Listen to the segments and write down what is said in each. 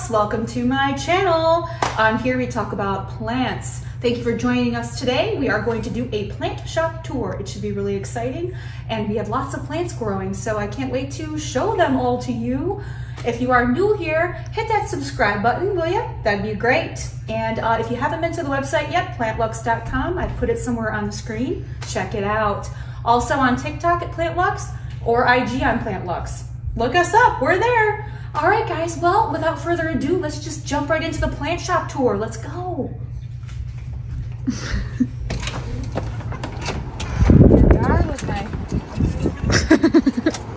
Plantluxxe. Welcome to my channel. On here we talk about plants. Thank you for joining us today. We are going to do a plant shop tour. It should be really exciting, and we have lots of plants growing, so I can't wait to show them all to you. If you are new here, hit that subscribe button, will you? That'd be great. And if you haven't been to the website yet, plantluxxe.com, I put it somewhere on the screen. Check it out. Also on TikTok at plantluxxe or IG on plantluxxe. Look us up, we're there. All right, guys, well, without further ado, let's just jump right into the plant shop tour. Let's go. Here we are with my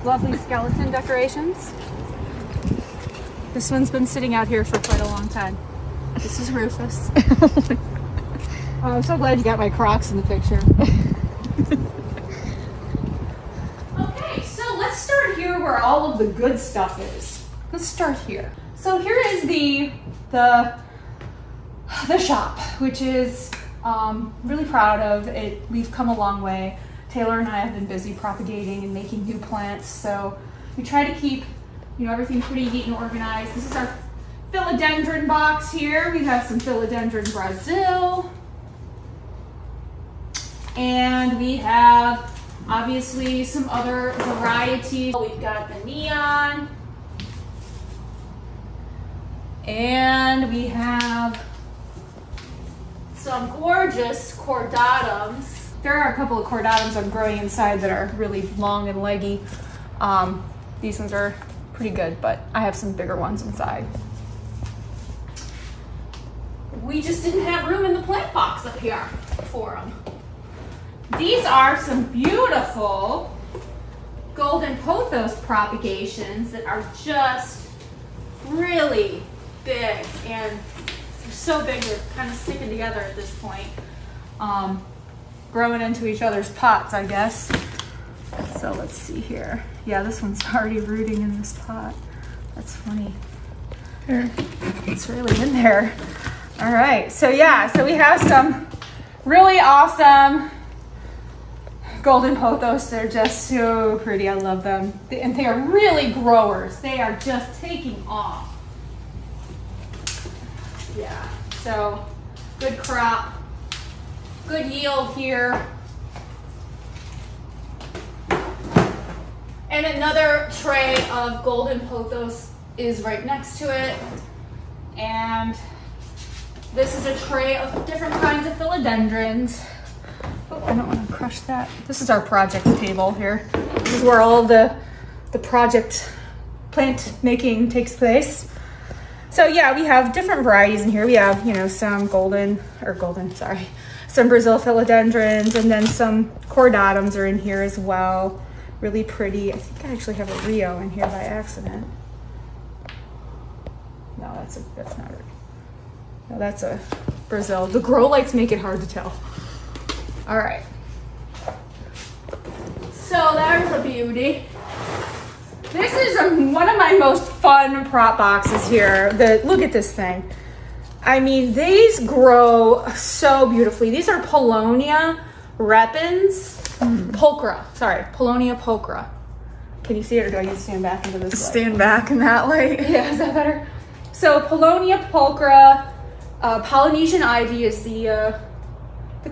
lovely skeleton decorations. This one's been sitting out here for quite a long time. This is Rufus. Oh, I'm so glad you got my Crocs in the picture. Okay, so let's start here where all of the good stuff is. Let's start here. So here is the shop, which is really proud of it. We've come a long way. Taylor and I have been busy propagating and making new plants, so we try to keep everything pretty neat and organized. This is our philodendron box here. We have some Philodendron Brazil, and we have obviously some other varieties. We've got the neon, and we have some gorgeous chordatums. There are a couple of chordatums I'm growing inside that are really long and leggy. These ones are pretty good, but I have some bigger ones inside. We just didn't have room in the plant box up here for them. These are some beautiful golden pothos propagations that are just really big, and they're so big they're kind of sticking together at this point. Growing into each other's pots, I guess. So let's see here. Yeah, this one's already rooting in this pot. That's funny. Here, it's really in there. All right, so yeah, so we have some really awesome golden pothos. They're just so pretty. I love them. And they are really growers. They are just taking off. Yeah, so good crop, good yield here. And another tray of golden pothos is right next to it. And this is a tray of different kinds of philodendrons. Oh, I don't want to crush that. This is our project table here. This is where all the project plant making takes place. So yeah, we have different varieties in here. We have, some some Brazil philodendrons, and then some chordatums are in here as well. Really pretty. I think I actually have a Rio in here by accident. No, that's not it. No, that's a Brazil. The grow lights make it hard to tell. All right. So there's a beauty. This is one of my most fun prop boxes here. Look at this thing. I mean, these grow so beautifully. These are Paulownia repens. Pulchra. Sorry, Paulownia pulchra. Can you see it, or do I need to stand back into this light? Stand back in that light. Yeah, is that better? So Paulownia pulchra, Polynesian ivy is the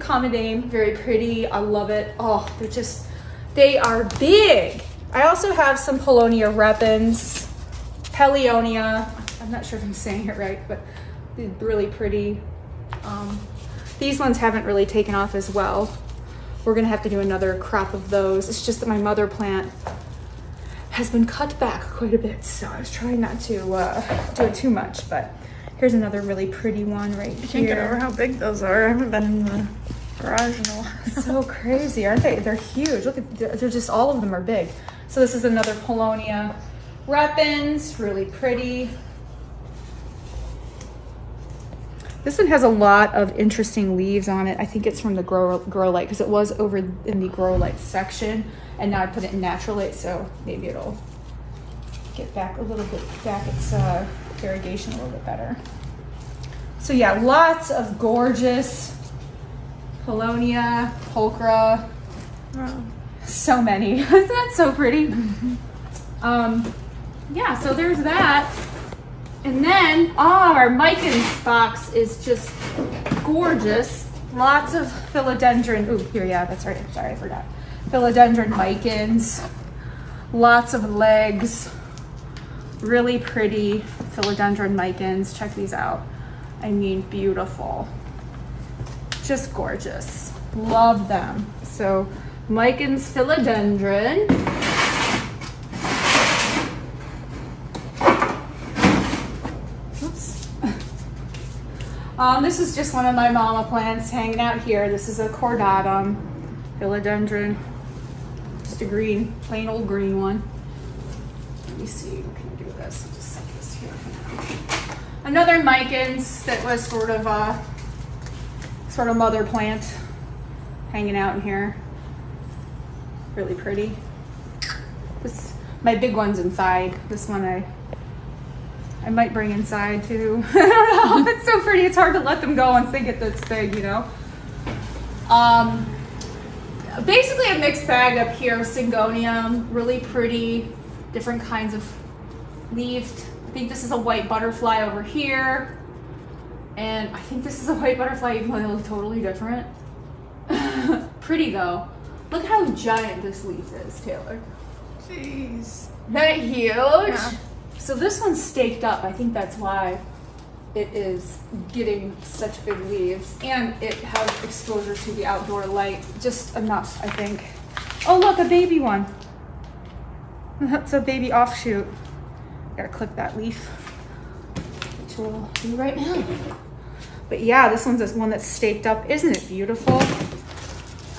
common name. Very pretty. I love it. Oh, they are big. I also have some Paulownia repens, Peleonia. I'm not sure if I'm saying it right, but they're really pretty. These ones haven't really taken off as well. We're gonna have to do another crop of those. It's just that my mother plant has been cut back quite a bit, so I was trying not to do it too much, but here's another really pretty one right here. I can't get over how big those are. I haven't been in the garage in a while. So crazy, aren't they? They're huge. Look at, they're just, all of them are big. So this is another Paulownia repens, really pretty. This one has a lot of interesting leaves on it. I think it's from the grow light, because it was over in the grow light section, and now I put it in natural light, so maybe it'll get back a little bit, its irrigation a little bit better. So yeah, lots of gorgeous Paulownia, pulchra. Wow. So many. Isn't that so pretty? Yeah, so there's that. And then, our Micans box is just gorgeous. Lots of philodendron. Ooh, here, yeah, that's right. Sorry, I forgot. Philodendron Micans. Lots of legs. Really pretty philodendron Micans. Check these out. I mean, beautiful. Just gorgeous. Love them. So, Micans philodendron. Oops. This is just one of my mama plants hanging out here. This is a Chordatum Philodendron. Just a green, plain old green one. Let me see, we can do this. I'll just set this here for now. Another Micans that was sort of mother plant hanging out in here. Really pretty. This, my big one's inside. This one I might bring inside too. I don't know. It's so pretty. It's hard to let them go once they get this big, you know. Basically a mixed bag up here. Syngonium, really pretty, different kinds of leaves. I think this is a white butterfly over here. And I think this is a white butterfly, even though they look totally different. Pretty though. Look how giant this leaf is, Taylor. Jeez. Isn't that huge? Yeah. So this one's staked up. I think that's why it is getting such big leaves. And it has exposure to the outdoor light. Just enough, I think. Oh, look, a baby one. That's a baby offshoot. Gotta clip that leaf, which we'll do right now. But yeah, this one's one that's staked up. Isn't it beautiful?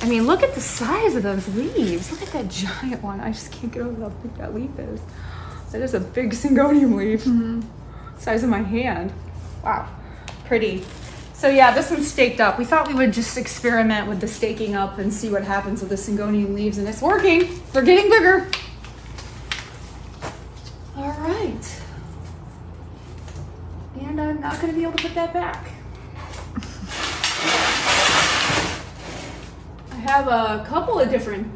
I mean, look at the size of those leaves. Look at that giant one. I just can't get over how big that leaf is. That is a big Syngonium leaf. Size of my hand. Wow, pretty. So yeah, this one's staked up. We thought we would just experiment with the staking up and see what happens with the Syngonium leaves, and it's working. They're getting bigger. All right. And I'm not gonna be able to put that back. I have a couple of different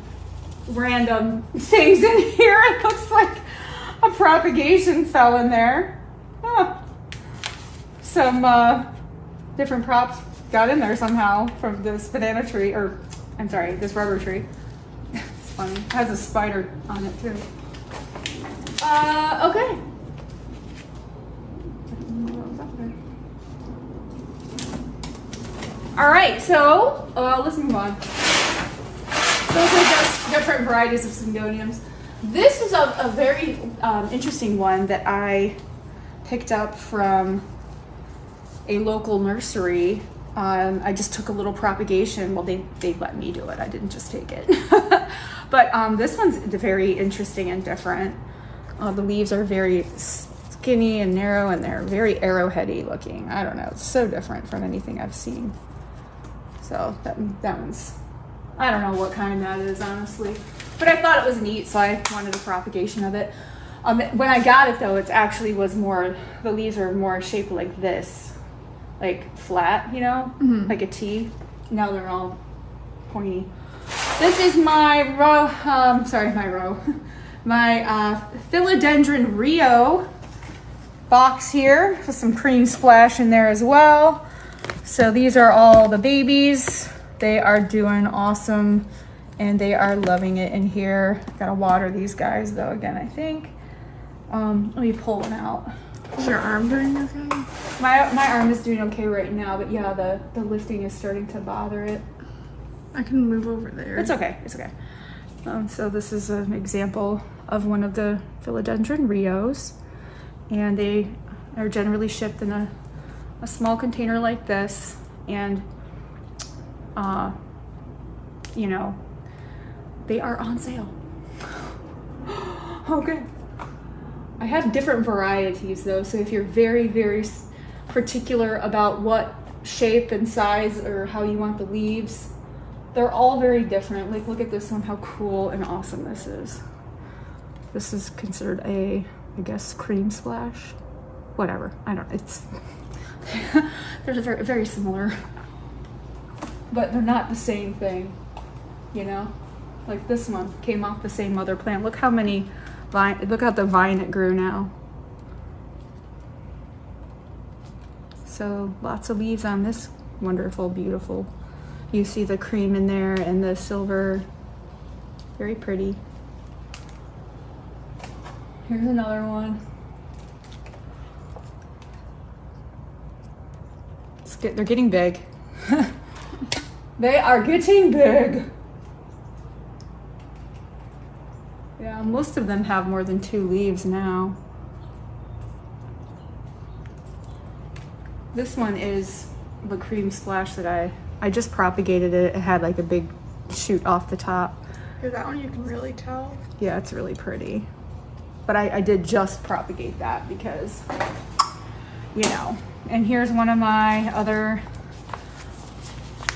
random things in here. It looks like a propagation fell in there. Huh. Some different props got in there somehow from this banana tree, or I'm sorry, this rubber tree. It's funny. It has a spider on it too. Okay. All right, so let's move on. Those are just different varieties of Syngoniums. This is a very interesting one that I picked up from a local nursery. I just took a little propagation. Well, they let me do it. I didn't just take it. But this one's very interesting and different. The leaves are very skinny and narrow, and they're very arrowheady looking. I don't know. It's so different from anything I've seen. So that one's, I don't know what kind that is, honestly. But I thought it was neat, so I wanted a propagation of it. When I got it, though, it actually was more, the leaves are more shaped like this. Like flat, you know? Like a T. Now they're all pointy. This is my my Philodendron Rios box here with some cream splash in there as well. So these are all the babies. They are doing awesome and they are loving it in here. Gotta water these guys though again, I think. Let me pull one out. Is your arm doing okay? My arm is doing okay right now, but yeah, the lifting is starting to bother it. I can move over there. It's okay, it's okay. So this is an example of one of the Philodendron Rios, and they are generally shipped in a small container like this, and you know, they are on sale. Okay. I have different varieties though, so if you're very, very particular about what shape and size or how you want the leaves, they're all very different. Like, look at this one, how cool and awesome this is. This is considered I guess, cream splash. Whatever, I don't, it's, they're very, very similar, but they're not the same thing, you know? Like this one came off the same mother plant. Look how many look how the vine it grew now. So lots of leaves on this wonderful, beautiful. You see the cream in there and the silver. Very pretty. Here's another one. They're getting big. They are getting big. Yeah, most of them have more than 2 leaves now. This one is the cream splash that I just propagated it. It had like a big shoot off the top. Here, that one you can really tell. Yeah, it's really pretty. But I did just propagate that because, you know. And here's one of my other,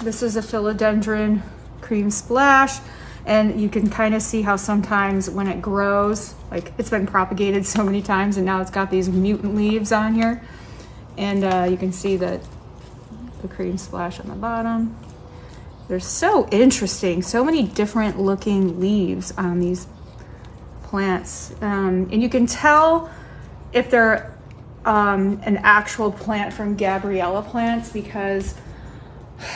this is a Philodendron cream splash. And you can kind of see how sometimes when it grows, like it's been propagated so many times and now it's got these mutant leaves on here. And you can see that the cream splash on the bottom. They're so interesting. So many different looking leaves on these plants. And you can tell if they're an actual plant from Gabriella plants because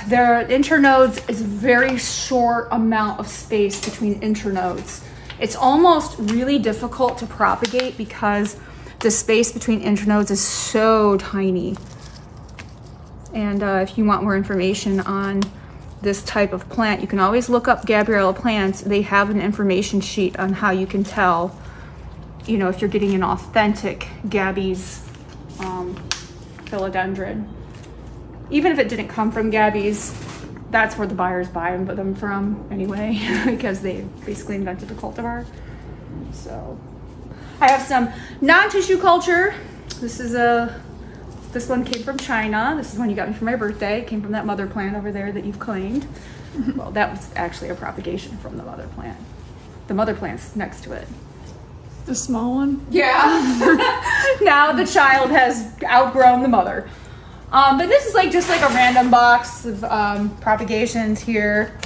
their internodes is very short amount of space between internodes. It's almost really difficult to propagate because the space between internodes is so tiny. And if you want more information on this type of plant, you can always look up Gabriella plants. They have an information sheet on how you can tell, you know, if you're getting an authentic Gabby's philodendron. Even if it didn't come from Gabby's, that's where the buyers buy them from anyway, because they basically invented the cultivar. So I have some non-tissue culture. This one came from China. This is one you got me for my birthday. It came from that mother plant over there that you've claimed. Well, that was actually a propagation from the mother plant. The mother plant's next to it. The small one? Yeah. Now the child has outgrown the mother. But this is like just like a random box of propagations here.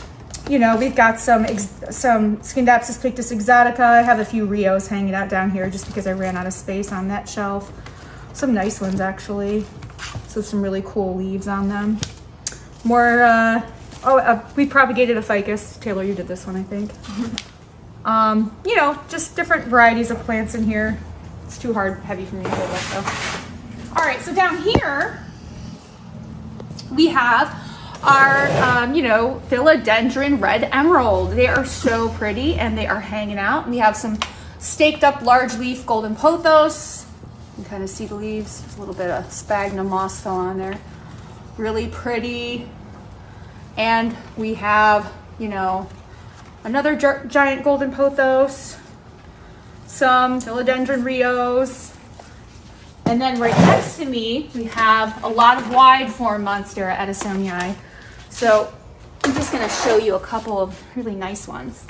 You know, we've got some Scindapsus pictus exotica. I have a few Rios hanging out down here just because I ran out of space on that shelf. Some nice ones actually. So some really cool leaves on them. More, we propagated a ficus. Taylor, you did this one, I think. You know, just different varieties of plants in here. It's too heavy for me to hold up though. All right, so down here, we have our, you know, Philodendron red emerald. They are so pretty and they are hanging out. We have some staked up large leaf golden pothos. You can kind of see the leaves. There's a little bit of sphagnum moss fell on there. Really pretty. And we have, you know, another giant golden pothos, some Philodendron Rios. And then right next to me, we have a lot of wide form Monstera Edisonii. So I'm just gonna show you a couple of really nice ones.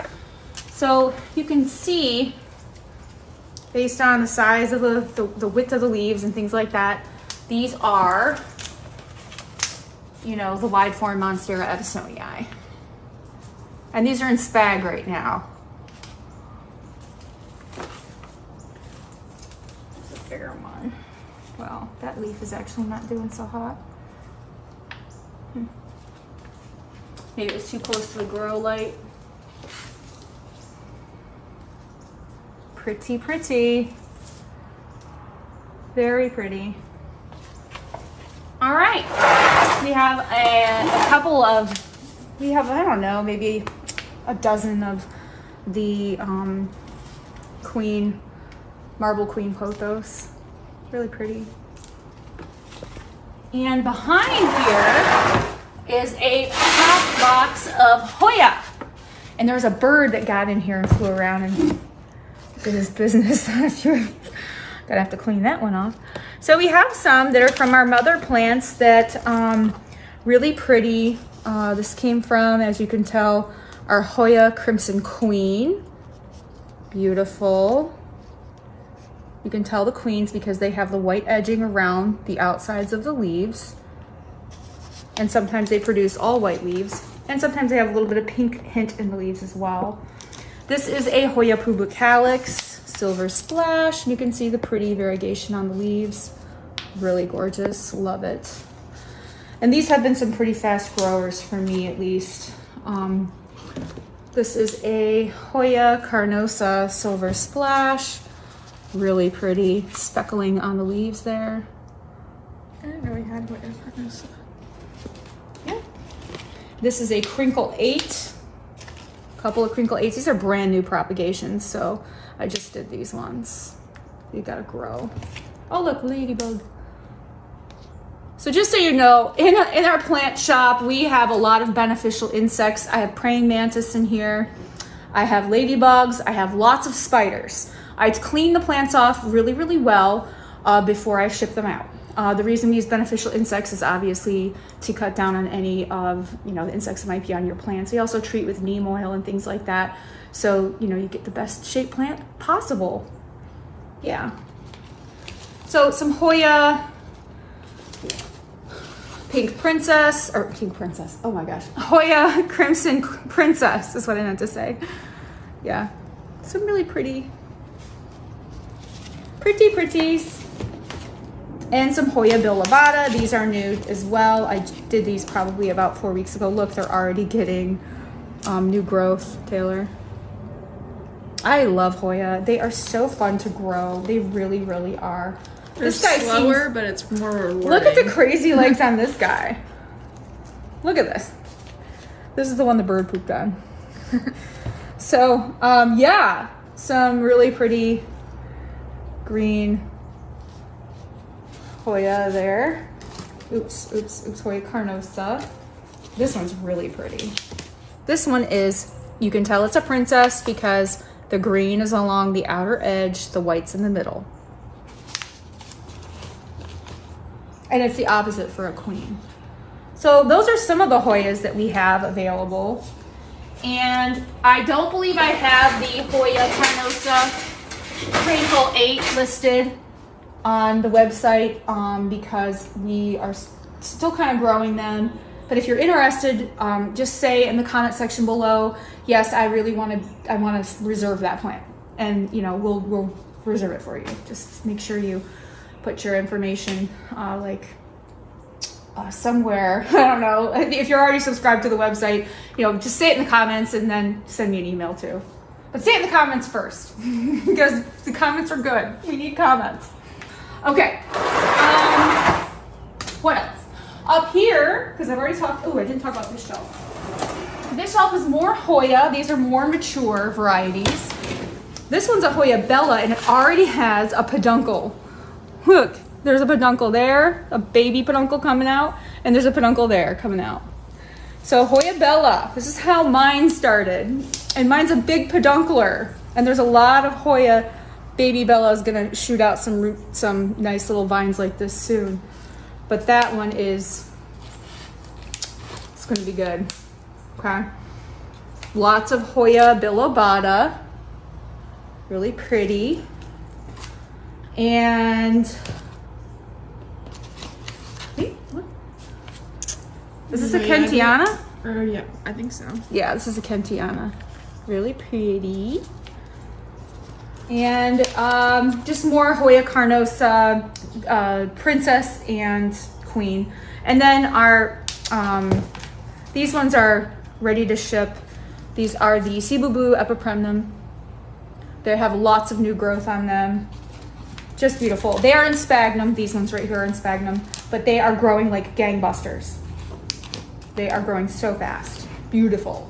So you can see, based on the size of the width of the leaves and things like that, these are, you know, the wide form Monstera Edisonii. And these are in spag right now. There's a bigger one. Well, that leaf is actually not doing so hot. Maybe it was too close to the grow light. Pretty, pretty. Very pretty. All right, we have a couple of, I don't know, maybe a dozen of the marble queen pothos. Really pretty. And behind here is a top box of Hoya. And there's a bird that got in here and flew around and did his business. Gonna have to clean that one off. So we have some that are from our mother plants that really pretty. This came from, as you can tell, our Hoya Crimson Queen. Beautiful. You can tell the queens because they have the white edging around the outsides of the leaves. And sometimes they produce all white leaves. And sometimes they have a little bit of pink hint in the leaves as well. This is a Hoyapuba Calyx, silver splash. And you can see the pretty variegation on the leaves. Really gorgeous, love it. And these have been some pretty fast growers for me, at least. This is a Hoya Carnosa Silver Splash. Really pretty, speckling on the leaves there. I didn't know we had Hoya Carnosa. Yeah. This is a Crinkle 8. Couple of Crinkle 8s. These are brand new propagations, so I just did these ones. You gotta grow. Oh look, ladybug. So just so you know, in our plant shop, we have a lot of beneficial insects. I have praying mantis in here. I have ladybugs. I have lots of spiders. I clean the plants off really, really well before I ship them out. The reason we use beneficial insects is obviously to cut down on any of, the insects that might be on your plants. We also treat with neem oil and things like that. So, you get the best shaped plant possible. Yeah. So some Hoya Pink Princess, oh my gosh. Hoya Crimson Princess is what I meant to say. Yeah. Some really pretties. And some Hoya Bella. These are new as well. I did these probably about 4 weeks ago. Look, they're already getting new growth, Taylor. I love Hoya. They are so fun to grow. They really, really are. They're slower, but it's more rewarding. Look at the crazy legs on this guy. Look at this. This is the one the bird pooped on. So, yeah, some really pretty green Hoya there. Oops, Hoya Carnosa. This one's really pretty. This one is, you can tell it's a princess because the green is along the outer edge, the white's in the middle. And it's the opposite for a queen. So those are some of the Hoyas that we have available. And I don't believe I have the Hoya Carnosa Crinkle 8 listed on the website because we are still kind of growing them. But if you're interested, just say in the comment section below, yes, I want to reserve that plant. And we'll reserve it for you. Just make sure you put your information somewhere. I don't know. If you're already subscribed to the website, just say it in the comments and then send me an email too. But say it in the comments first because the comments are good. We need comments. Okay. What else? Up here, because I've already talked, I didn't talk about this shelf. This shelf is more Hoya. These are more mature varieties. This one's a Hoya Bella and it already has a peduncle. Look, there's a peduncle there, a baby peduncle coming out, and there's a peduncle there coming out. So Hoya Bella, this is how mine started. And mine's a big peduncler. And there's a lot of Hoya baby Bella is gonna shoot out some nice little vines like this soon. But that one it's gonna be good, okay? Lots of Hoya Bella, really pretty. And look. This is a Kentiana? Yeah, I think so. Yeah, this is a Kentiana. Really pretty. And just more Hoya Carnosa, Princess and Queen. And then our, these ones are ready to ship. These are the Cebubu Epipremnum. They have lots of new growth on them. Just beautiful. They are in sphagnum. These ones right here are in sphagnum, but they are growing like gangbusters. They are growing so fast. Beautiful.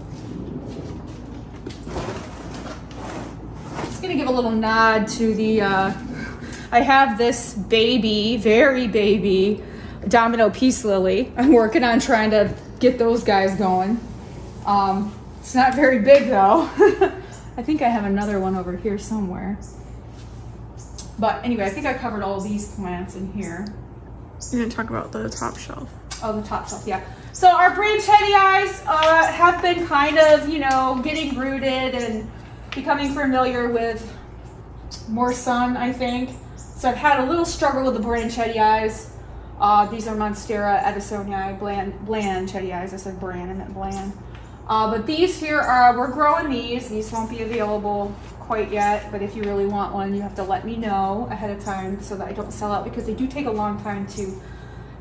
Just gonna give a little nod to the, I have this baby, very baby, Domino Peace Lily. I'm working on trying to get those guys going. It's not very big though. I think I have another one over here somewhere. But anyway, I think I covered all these plants in here. You didn't talk about the top shelf. Oh, the top shelf, yeah. So our branchetias have been kind of, getting rooted and becoming familiar with more sun, I think. So I've had a little struggle with the branchetias. These are Monstera Edisonii bland chetias. I said brand, I meant bland. But these here are, we're growing these. These won't be available quite yet, but if you really want one, you have to let me know ahead of time so that I don't sell out, because they do take a long time to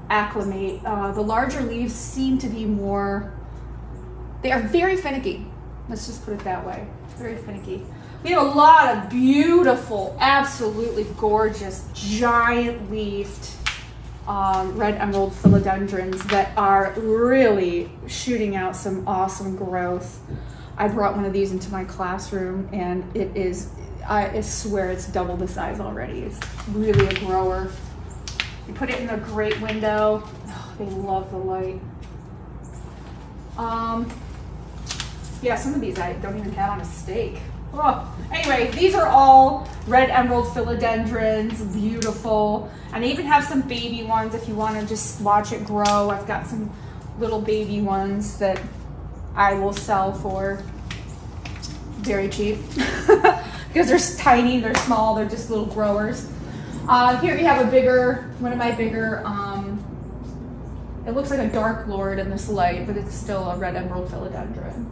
acclimate. The larger leaves seem to be more, they are very finicky. Let's just put it that way. Very finicky. We have a lot of beautiful, absolutely gorgeous, giant leafed red emerald philodendrons that are really shooting out some awesome growth. I brought one of these into my classroom, and it is, I swear it's double the size already. It's really a grower. You put it in a great window. Oh, they love the light. Yeah, some of these I don't even have on a steak. Oh, anyway, these are all red emerald philodendrons, beautiful. And I even have some baby ones if you want to just watch it grow. I've got some little baby ones that I will sell for very cheap because they're tiny, they're small, they're just little growers. Here we have a bigger, one of my bigger, it looks like a dark lord in this light, but it's still a red emerald philodendron.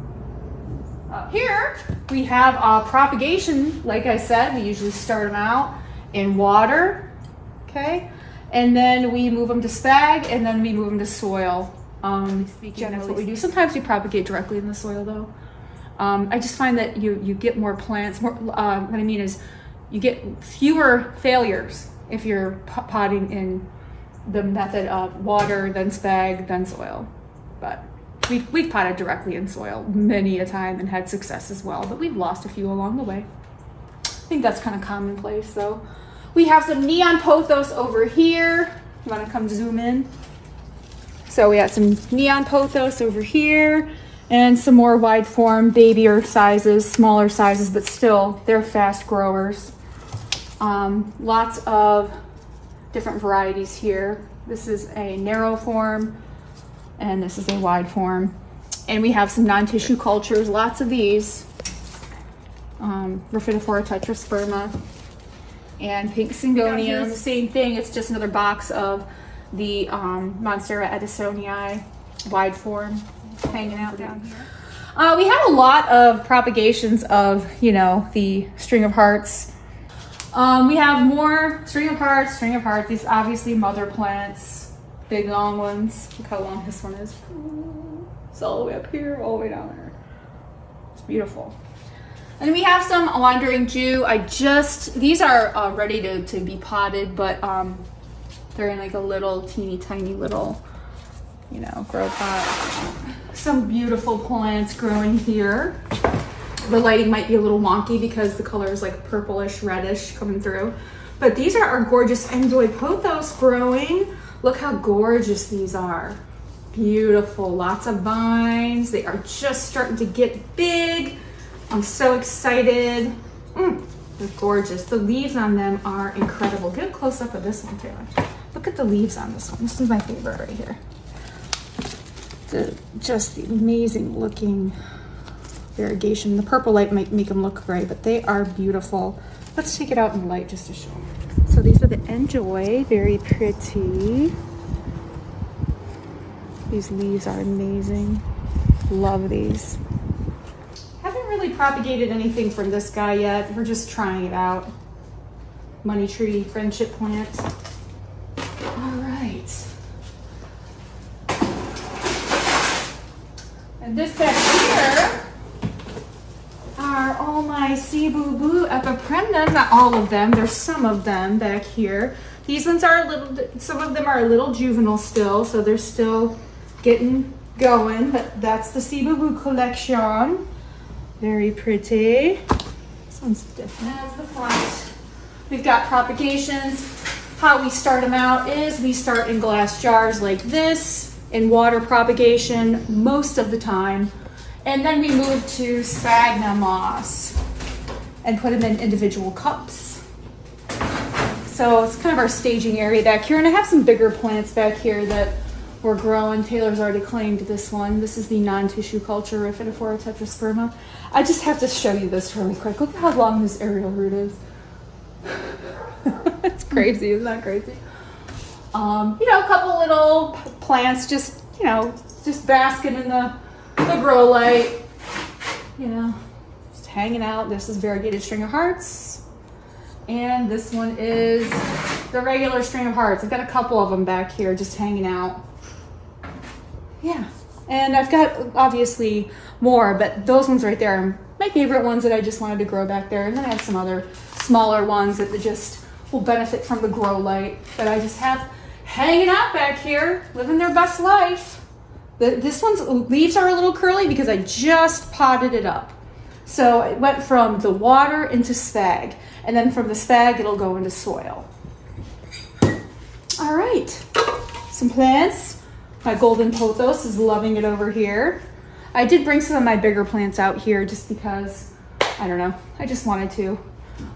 Here we have propagation. Like I said, we usually start them out in water, okay? And then we move them to spag, and then we move them to soil. That's what we do. Sometimes we propagate directly in the soil though. I just find that you get more plants, more, what I mean is you get fewer failures if you're potting in the method of water, then spag, then soil. But we've potted directly in soil many a time and had success as well, but we've lost a few along the way. I think that's kind of commonplace though. We have some neon pothos over here. You want to come zoom in? So we have some neon pothos over here and some more wide form, babier sizes, smaller sizes, but still they're fast growers. Lots of different varieties here. This is a narrow form, and this is a wide form. And we have some non-tissue cultures, lots of these. Anaphoric Tetrasperma and pink Syngonium. Same thing, it's just another box of the Monstera Edisonii wide form hanging out down here. We have a lot of propagations of, you know, the string of hearts. We have more string of hearts. These obviously mother plants, big long ones. Look how long this one is. It's all the way up here, all the way down there. It's beautiful. And we have some wandering Jew. These are ready to be potted, but they're in like a little teeny tiny little, you know, grow pot. Some beautiful plants growing here. The lighting might be a little wonky because the color is like purplish, reddish coming through. But these are our gorgeous enjoy pothos growing. Look how gorgeous these are. Beautiful, lots of vines. They are just starting to get big. I'm so excited. They're gorgeous. The leaves on them are incredible. Get a close up of this one, Taylor. Look at the leaves on this one. This is my favorite right here. Just the amazing looking variegation. The purple light might make them look gray, but they are beautiful. Let's take it out in the light just to show them. So these are the enjoy, very pretty. These leaves are amazing. Love these. Haven't really propagated anything from this guy yet. We're just trying it out. Money tree friendship plant. All right. And this back here are all my Boo epipremnums. Not all of them. There's some of them back here. These ones are some of them are a little juvenile still, so they're still getting going. But that's the Boo collection. Very pretty. This one's different as the front. We've got propagations. How we start them out is we start in glass jars like this, in water propagation most of the time. And then we move to sphagnum moss and put them in individual cups. So it's kind of our staging area back here. And I have some bigger plants back here that we're growing. Taylor's already claimed this one. This is the non-tissue culture of Anaphoric Tetrasperma. I just have to show you this really quick. Look how long this aerial root is. It's crazy, isn't that crazy? You know, a couple little plants just, you know, just basking in the the grow light, you know, just hanging out. This is variegated string of hearts. And this one is the regular string of hearts. I've got a couple of them back here just hanging out. Yeah. And I've got obviously more, but those ones right there are my favorite ones that I just wanted to grow back there. And then I have some other smaller ones that just will benefit from the grow light that I just have hanging out back here, living their best life. This one's leaves are a little curly because I just potted it up. So it went from the water into spag, and then from the spag it'll go into soil. All right, some plants. My golden pothos is loving it over here. I did bring some of my bigger plants out here just because, I don't know, I just wanted to.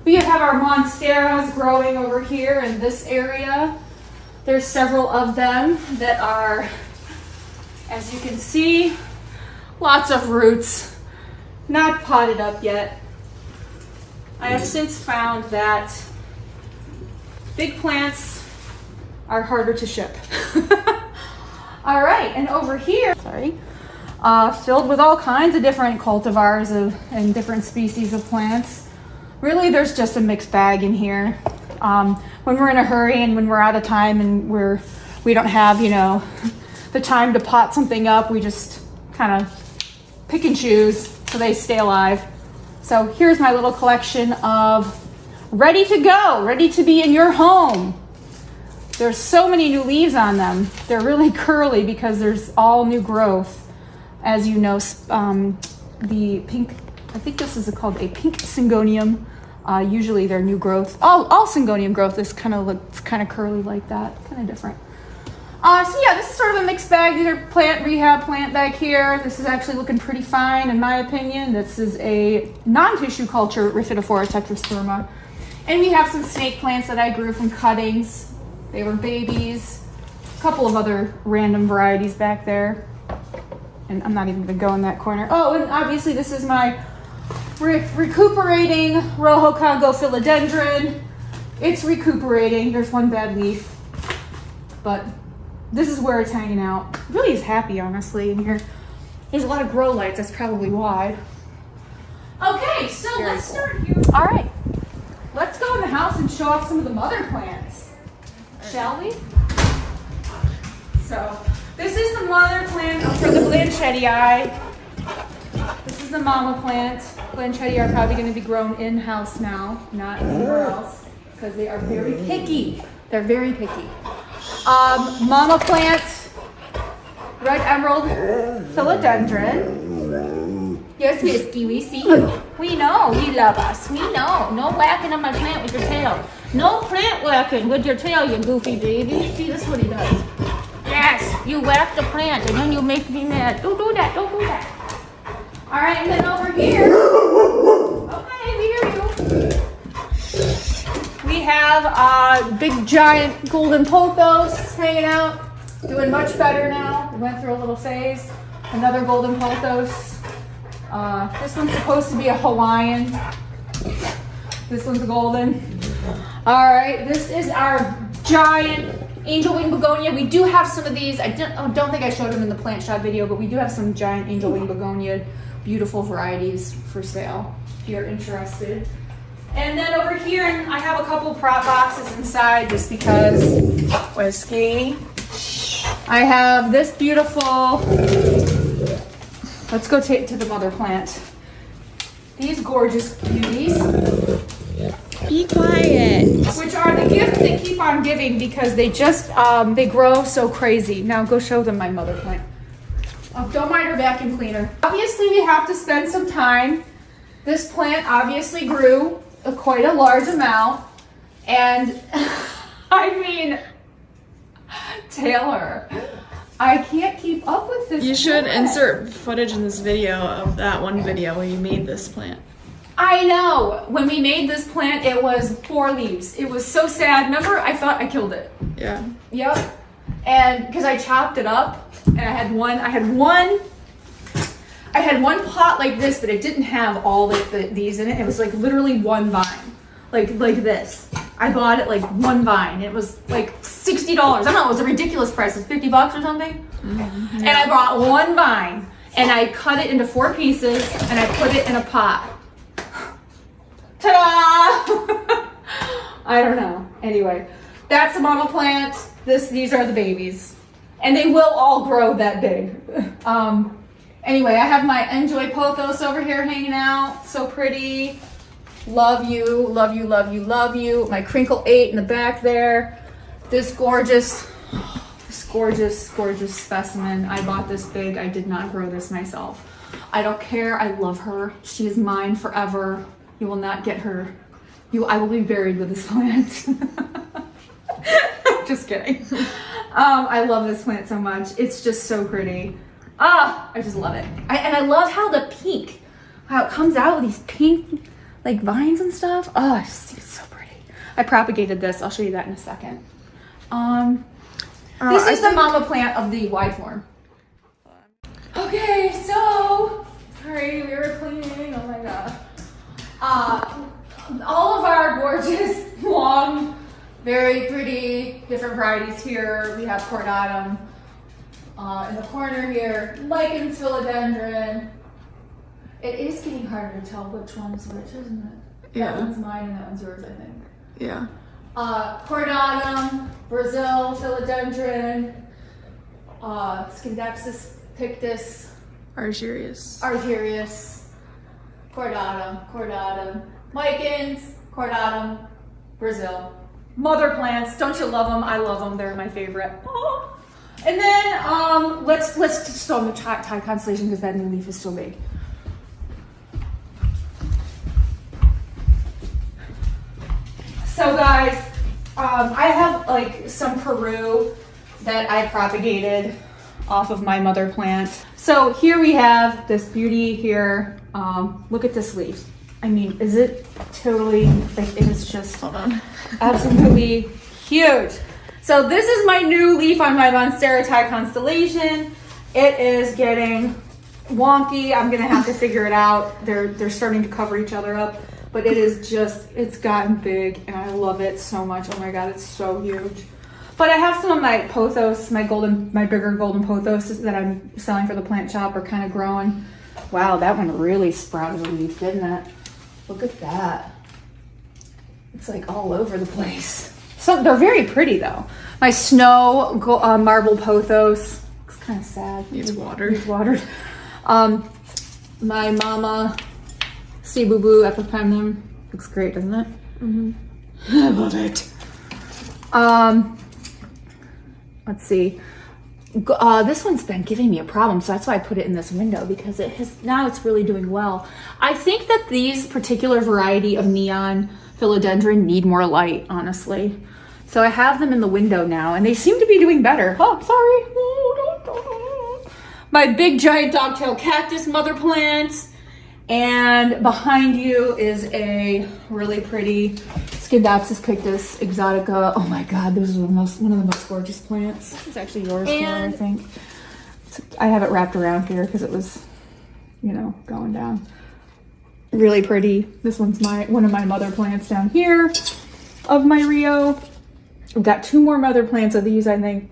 We have our Monsteras growing over here in this area. There's several of them that are, as you can see, lots of roots, not potted up yet. I have since found that big plants are harder to ship. All right, and over here, filled with all kinds of different cultivars and different species of plants. Really, there's just a mixed bag in here. When we're in a hurry and when we're out of time and we don't have, you know, the time to pot something up, we just kind of pick and choose so they stay alive. So here's my little collection of ready to go, ready to be in your home. There's so many new leaves on them. They're really curly because there's all new growth. As you know, the pink, I think this is called a pink Syngonium. Usually they're new growth. All Syngonium growth is kind of curly like that, kind of different. So yeah, this is sort of a mixed bag. These are plant rehab plant back here. This is actually looking pretty fine in my opinion. This is a non-tissue culture Anaphoric Tetrasperma. And we have some snake plants that I grew from cuttings. They were babies. A couple of other random varieties back there. And I'm not even gonna go in that corner. Oh, and obviously this is my recuperating Rojo Congo Philodendron. It's recuperating. There's one bad leaf, but this is where it's hanging out. It really is happy, honestly, in here. There's a lot of grow lights. That's probably why. Okay, so let's start here. All right, let's go in the house and show off some of the mother plants, shall we? So this is the mother plant for the Blanchettii. This is the mama plant. Blanchettii are probably going to be grown in-house now, not anywhere else, because they are very picky. They're very picky. Mama plant, red emerald philodendron. Yes, Misty, we see you. We know, you love us. We know. No whacking on my plant with your tail. No plant whacking with your tail, you goofy baby. See, this is what he does. Yes, you whack the plant and then you make me mad. Don't do that, don't do that. All right, and then over here, okay, we hear you. We have big giant golden pothos hanging out, doing much better now. We went through a little phase. Another golden pothos. This one's supposed to be a Hawaiian. This one's a golden. All right, this is our giant angel wing begonia. We do have some of these. I don't think I showed them in the plant shop video, but we do have some giant angel wing begonia, beautiful varieties for sale if you're interested. And then over here, I have a couple prop boxes inside just because whiskey. I have this beautiful, let's go to the mother plant. These gorgeous beauties. Be quiet. Which are the gift they keep on giving because they just, they grow so crazy. Now go show them my mother plant. Oh, don't mind her vacuum cleaner. Obviously we have to spend some time. This plant obviously grew quite a large amount. And I mean, Taylor, I can't keep up with this. You should insert footage in this video of that one video where you made this plant. I know. When we made this plant, it was 4 leaves. It was so sad. Remember, I thought I killed it. Yeah. Yep. And because I chopped it up, and I had one pot like this, but it didn't have all these in it. It was like literally one vine, like this. I bought it like one vine. It was like $60. I don't know. It was a ridiculous price. It was $50 or something. Mm-hmm. And I bought one vine. and I cut it into 4 pieces and I put it in a pot. Ta-da! I don't know. Anyway, that's the mama plant. These are the babies. And they will all grow that big. Anyway, I have my Enjoy Pothos over here hanging out. So pretty. Love you, love you, love you, love you. My Crinkle 8 in the back there. This gorgeous specimen. I bought this big. I did not grow this myself. I don't care. I love her. She is mine forever. You will not get her. I will be buried with this plant. Just kidding. I love this plant so much. It's just so pretty. I just love it. And I love how the pink, how it comes out with these pink like vines and stuff. Oh, it's so pretty. I propagated this. I'll show you that in a second. This is the mama plant of the Y form. Okay, so sorry, we were cleaning. Oh my god. All of our gorgeous, long, very pretty, different varieties here. We have Chordatum in the corner here. Lichen Philodendron. It is getting harder to tell which one's which, isn't it? Yeah. That one's mine and that one's yours, I think. Yeah. Chordatum, Brazil Philodendron, Scindapsus pictus, Argyrius, Chordatum, Lichens, Chordatum, Brazil. Mother plants, don't you love them? I love them. They're my favorite. Oh. And then let's just show them the Thai constellation because that new leaf is so big. So guys, I have like some Peru that I propagated off of my mother plant. So here we have this beauty here. Look at this leaf. I mean, is it totally, like it is just absolutely huge. So this is my new leaf on my Monstera Thai constellation. It is getting wonky. I'm gonna have to figure it out. They're starting to cover each other up. But it is just, it's gotten big and I love it so much. Oh my God, it's so huge. But I have some of my pothos, my bigger golden pothos that I'm selling for the plant shop are kind of growing. Wow, that one really sprouted a leaf, didn't it? Look at that. It's like all over the place. So they're very pretty though. My snow marble pothos, it's kind of sad. Needs watered. My mama Sea Boo Boo Epipemnum looks great, doesn't it? Mm-hmm. I love it. Let's see. This one's been giving me a problem, so that's why I put it in this window because now it's really doing well. I think that these particular variety of neon philodendron need more light, honestly. So I have them in the window now, and they seem to be doing better. Oh, sorry. My big giant dogtail cactus mother plant. And behind you is a really pretty Scindapsus pictus exotica. Oh my God, this is one of the most gorgeous plants. It's actually yours, Taylor, I think. I have it wrapped around here because it was, going down. Really pretty. This one's one of my mother plants down here of my Rio. I've got 2 more mother plants of these, I think,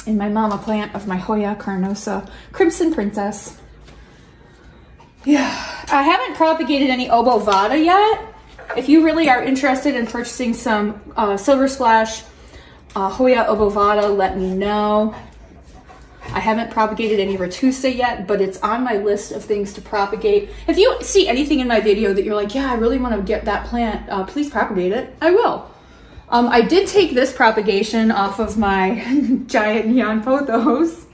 in my mama plant of my Hoya Carnosa Crimson Princess. Yeah, I haven't propagated any Obovata yet. If you really are interested in purchasing some Silver Splash Hoya Obovata, let me know. I haven't propagated any Retusa yet, but it's on my list of things to propagate. If you see anything in my video that you're like, yeah, I really want to get that plant, please propagate it. I will. I did take this propagation off of my giant neon pothos.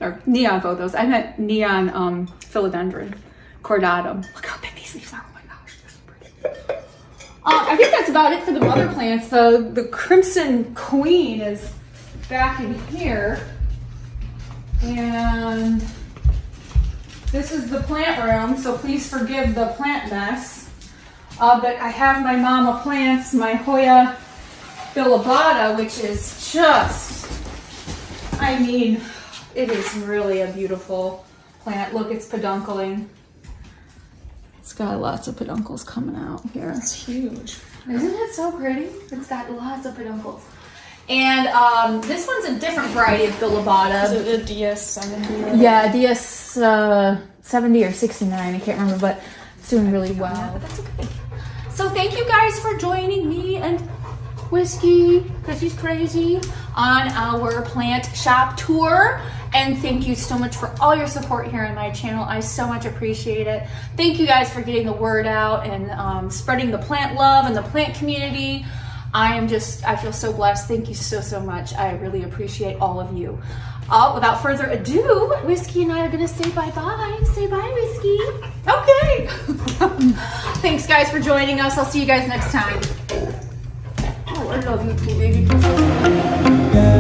Or neon pothos. I meant neon philodendron. Chordatum. Look how big these leaves are. Oh my gosh, they're so pretty. I think that's about it for the mother plants. The Crimson Queen is back in here. And this is the plant room, so please forgive the plant mess. But I have my mama plants, my Hoya Bella, which is just, I mean, it is really a beautiful plant. Look, it's peduncling. It's got lots of peduncles coming out here. It's huge. Isn't it so pretty? It's got lots of peduncles. And this one's a different variety of Is Philodendron. it the DS70? Yeah, DS 70 or 69, I can't remember, but it's doing really well. But that's okay. So thank you guys for joining me and Whiskey, because she's crazy, on our plant shop tour. And thank you so much for all your support here on my channel. I so much appreciate it. Thank you guys for getting the word out and spreading the plant love and the plant community. I feel so blessed. Thank you so much. I really appreciate all of you. Without further ado, Whiskey and I are gonna say bye-bye. Say bye, Whiskey. Okay. Thanks guys for joining us. I'll see you guys next time. Oh, I love you too, baby.